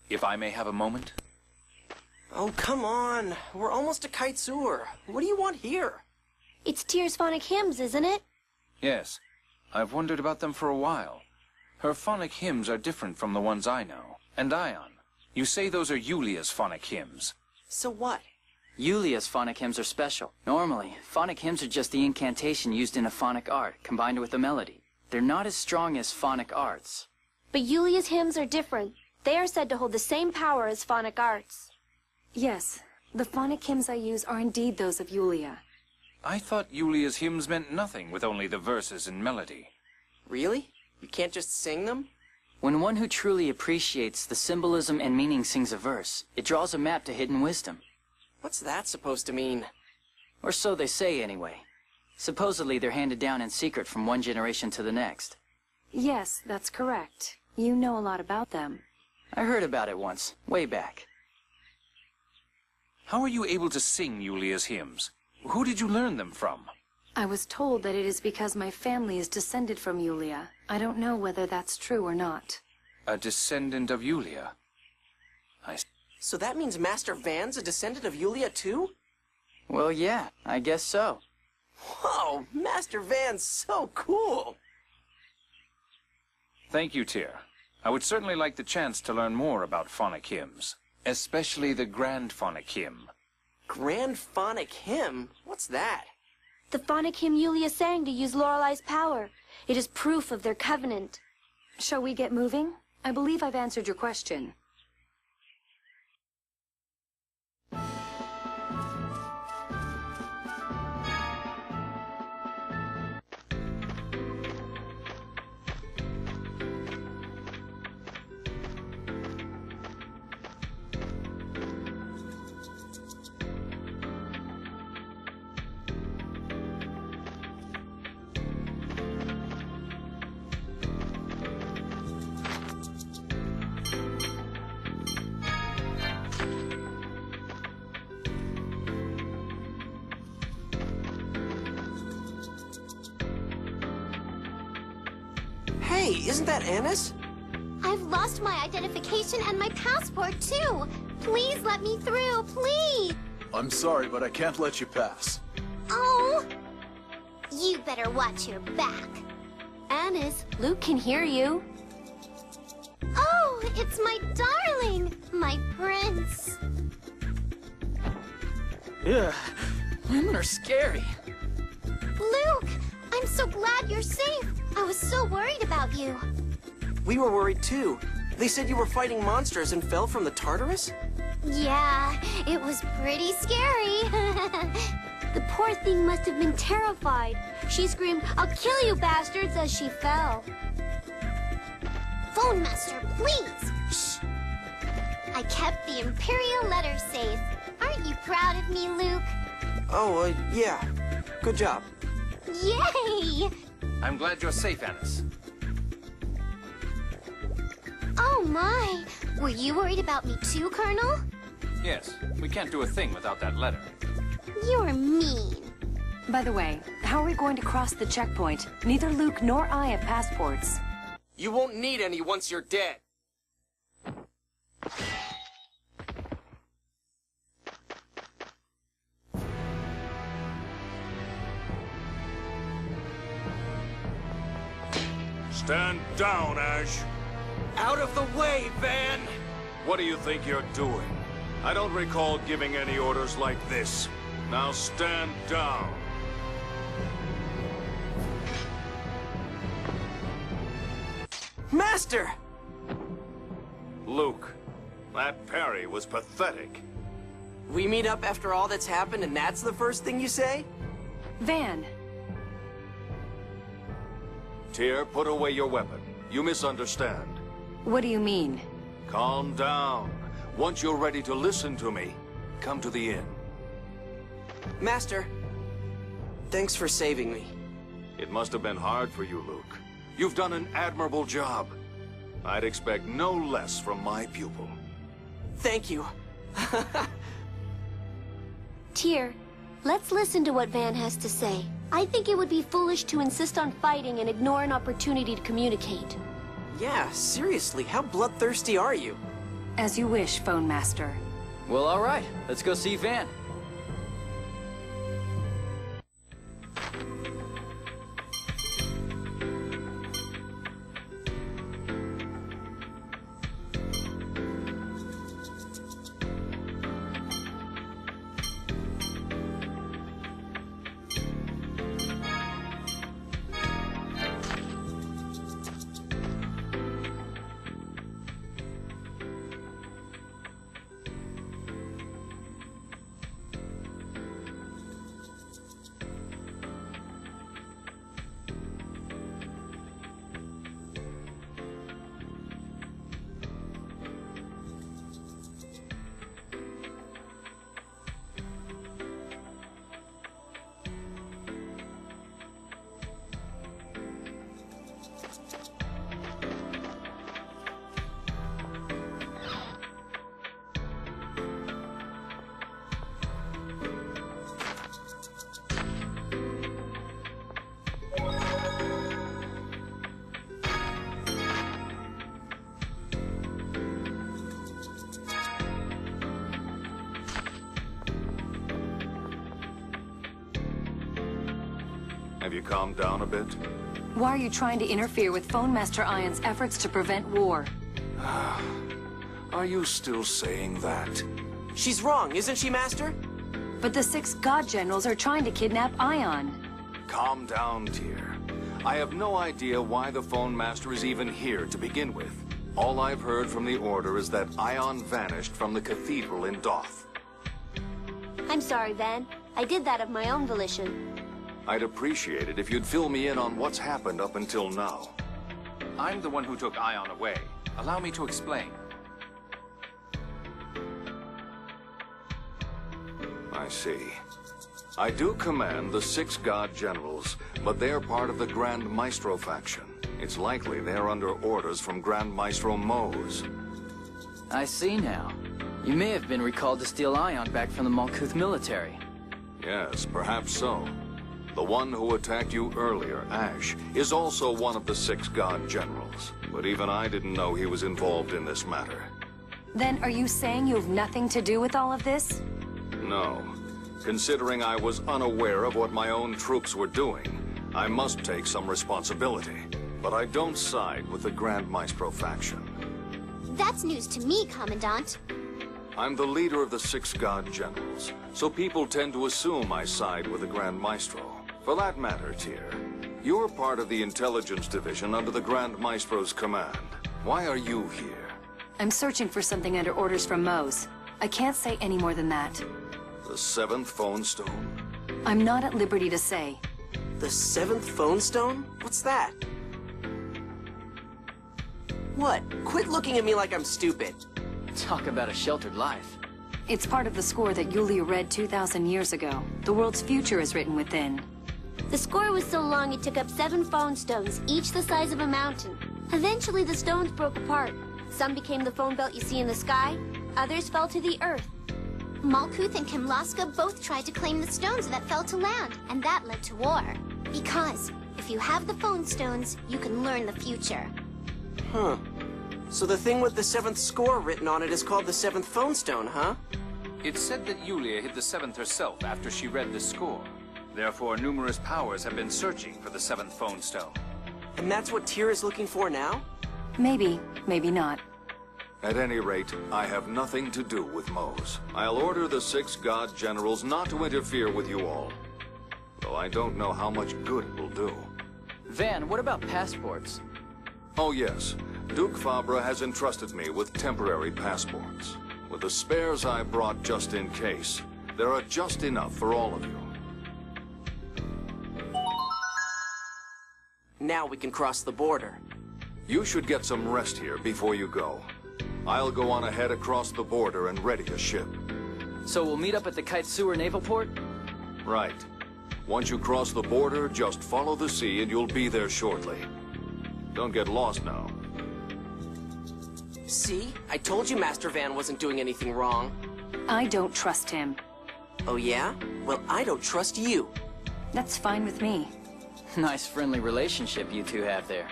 if I may have a moment? Oh, come on. We're almost to Kaitsur. What do you want here? It's Tyr's phonic hymns, isn't it? Yes. I've wondered about them for a while. Her phonic hymns are different from the ones I know. And Ion, you say those are Yulia's phonic hymns. So what? Yulia's phonic hymns are special. Normally, phonic hymns are just the incantation used in a phonic art, combined with a melody. They're not as strong as phonic arts. But Yulia's hymns are different. They are said to hold the same power as phonic arts. Yes, the phonic hymns I use are indeed those of Yulia. I thought Yulia's hymns meant nothing with only the verses and melody. Really? You can't just sing them? When one who truly appreciates the symbolism and meaning sings a verse, it draws a map to hidden wisdom. What's that supposed to mean? Or so they say, anyway. Supposedly, they're handed down in secret from one generation to the next. Yes, that's correct. You know a lot about them. I heard about it once, way back. How are you able to sing Yulia's hymns? Who did you learn them from? I was told that it is because my family is descended from Yulia. I don't know whether that's true or not. A descendant of Yulia? So that means Master Van's a descendant of Yulia too? Well, yeah, I guess so. Whoa, Master Van's so cool! Thank you, Tyr. I would certainly like the chance to learn more about phonic hymns, especially the Grand Phonic Hymn. Grand Phonic Hymn? What's that? The phonic hymn Yulia sang to use Lorelei's power. It is proof of their covenant. Shall we get moving? I believe I've answered your question. Hey, isn't that Annis? I've lost my identification and my passport, too. Please let me through, please. I'm sorry, but I can't let you pass. Oh. You better watch your back. Annis, Luke can hear you. Oh, it's my darling, my prince. Ugh, women are scary. Luke, I'm so glad you're safe. I was so worried about you. We were worried too. They said you were fighting monsters and fell from the Tartarus? Yeah, it was pretty scary. The poor thing must have been terrified. She screamed, "I'll kill you, bastards," as she fell. Phone master, please. Shh. I kept the Imperial letter safe. Aren't you proud of me, Luke? Oh, yeah. Good job. Yay! I'm glad you're safe, Annis. Oh my! Were you worried about me too, Colonel? Yes, we can't do a thing without that letter. You're mean. By the way, how are we going to cross the checkpoint? Neither Luke nor I have passports. You won't need any once you're dead. Stand down, Ash. Out of the way, Van! What do you think you're doing? I don't recall giving any orders like this. Now stand down. Master! Luke, that parry was pathetic. We meet up after all that's happened and that's the first thing you say? Van! Tyr, put away your weapon. You misunderstand. What do you mean? Calm down. Once you're ready to listen to me, come to the inn. Master, thanks for saving me. It must have been hard for you, Luke. You've done an admirable job. I'd expect no less from my pupil. Thank you. Tyr, let's listen to what Van has to say. I think it would be foolish to insist on fighting and ignore an opportunity to communicate. Yeah, seriously, how bloodthirsty are you? As you wish, Phone Master. Well, all right. Let's go see Van. Have you calmed down a bit? Why are you trying to interfere with Phone Master Ion's efforts to prevent war? Are you still saying that? She's wrong, isn't she, Master? But the 6 God Generals are trying to kidnap Ion. Calm down, dear. I have no idea why the Phone Master is even here to begin with. All I've heard from the Order is that Ion vanished from the cathedral in Doth. I'm sorry, Van. I did that of my own volition. I'd appreciate it if you'd fill me in on what's happened up until now. I'm the one who took Ion away. Allow me to explain. I see. I do command the 6 God Generals, but they're part of the Grand Maestro faction. It's likely they're under orders from Grand Maestro Mose. I see now. You may have been recalled to steal Ion back from the Malkuth military. Yes, perhaps so. The one who attacked you earlier, Ash, is also one of the 6 God Generals. But even I didn't know he was involved in this matter. Then are you saying you have nothing to do with all of this? No. Considering I was unaware of what my own troops were doing, I must take some responsibility. But I don't side with the Grand Maestro faction. That's news to me, Commandant. I'm the leader of the 6 God Generals, so people tend to assume I side with the Grand Maestro. For that matter, Tyr, you're part of the Intelligence Division under the Grand Maestro's command. Why are you here? I'm searching for something under orders from Mose. I can't say any more than that. The 7th Phone Stone? I'm not at liberty to say. The 7th Phone Stone? What's that? What? Quit looking at me like I'm stupid. Talk about a sheltered life. It's part of the score that Yulia read 2,000 years ago. The world's future is written within. The score was so long it took up 7 phone stones, each the size of a mountain. Eventually the stones broke apart. Some became the phone belt you see in the sky, others fell to the earth. Malkuth and Kimlaska both tried to claim the stones that fell to land, and that led to war. Because if you have the phone stones, you can learn the future. Huh. So the thing with the 7th score written on it is called the 7th Phone Stone, huh? It's said that Yulia hid the 7th herself after she read the score. Therefore, numerous powers have been searching for the 7th Phone Stone. And that's what Tyr is looking for now? Maybe, maybe not. At any rate, I have nothing to do with Mose. I'll order the 6 God Generals not to interfere with you all. Though I don't know how much good it will do. Van, what about passports? Oh yes, Duke Fabra has entrusted me with temporary passports. With the spares I brought just in case, there are just enough for all of you. Now we can cross the border. You should get some rest here before you go. I'll go on ahead across the border and ready a ship. So we'll meet up at the Kaitsura Naval Port? Right. Once you cross the border, just follow the sea and you'll be there shortly. Don't get lost now. See? I told you Master Van wasn't doing anything wrong. I don't trust him. Oh yeah? Well, I don't trust you. That's fine with me. Nice friendly relationship you two have there.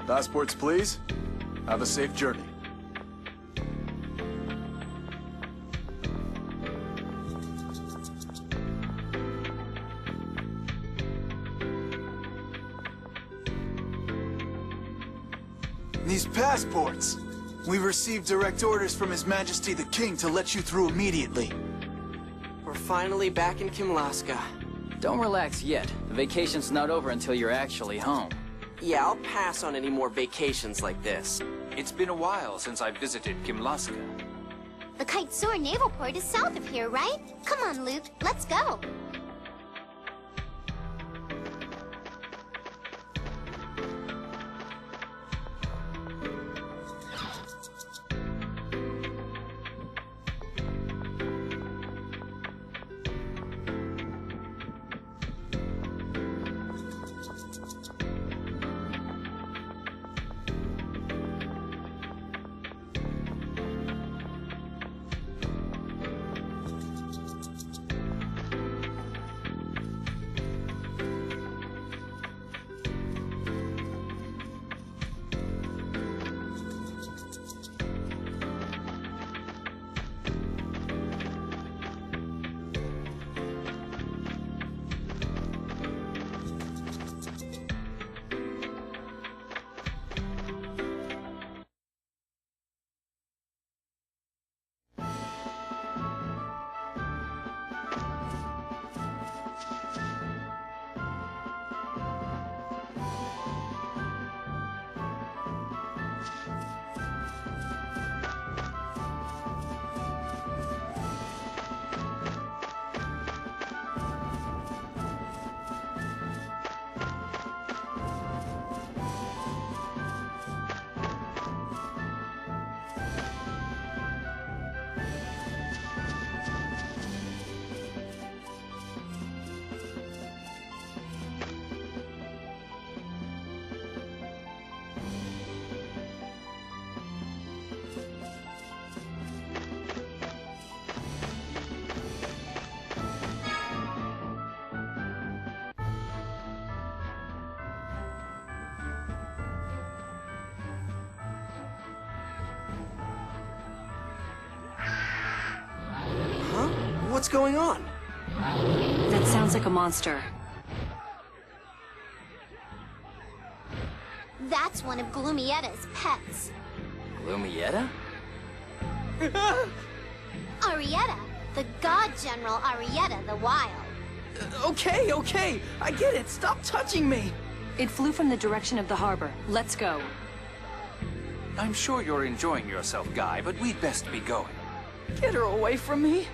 Passports, please. Have a safe journey. These passports! We've received direct orders from His Majesty the King to let you through immediately. We're finally back in Kimlaska. Don't relax yet. The vacation's not over until you're actually home. Yeah, I'll pass on any more vacations like this. It's been a while since I visited Kimlaska. The Kite Soar Naval Port is south of here, right? Come on, Luke, let's go. What's going on? That sounds like a monster. That's one of Gloomieta's pets. Gloomieta? Arietta, the God General Arietta the Wild. Okay, I get it. Stop touching me. It flew from the direction of the harbor. Let's go. I'm sure you're enjoying yourself, Guy, but we'd best be going. Get her away from me.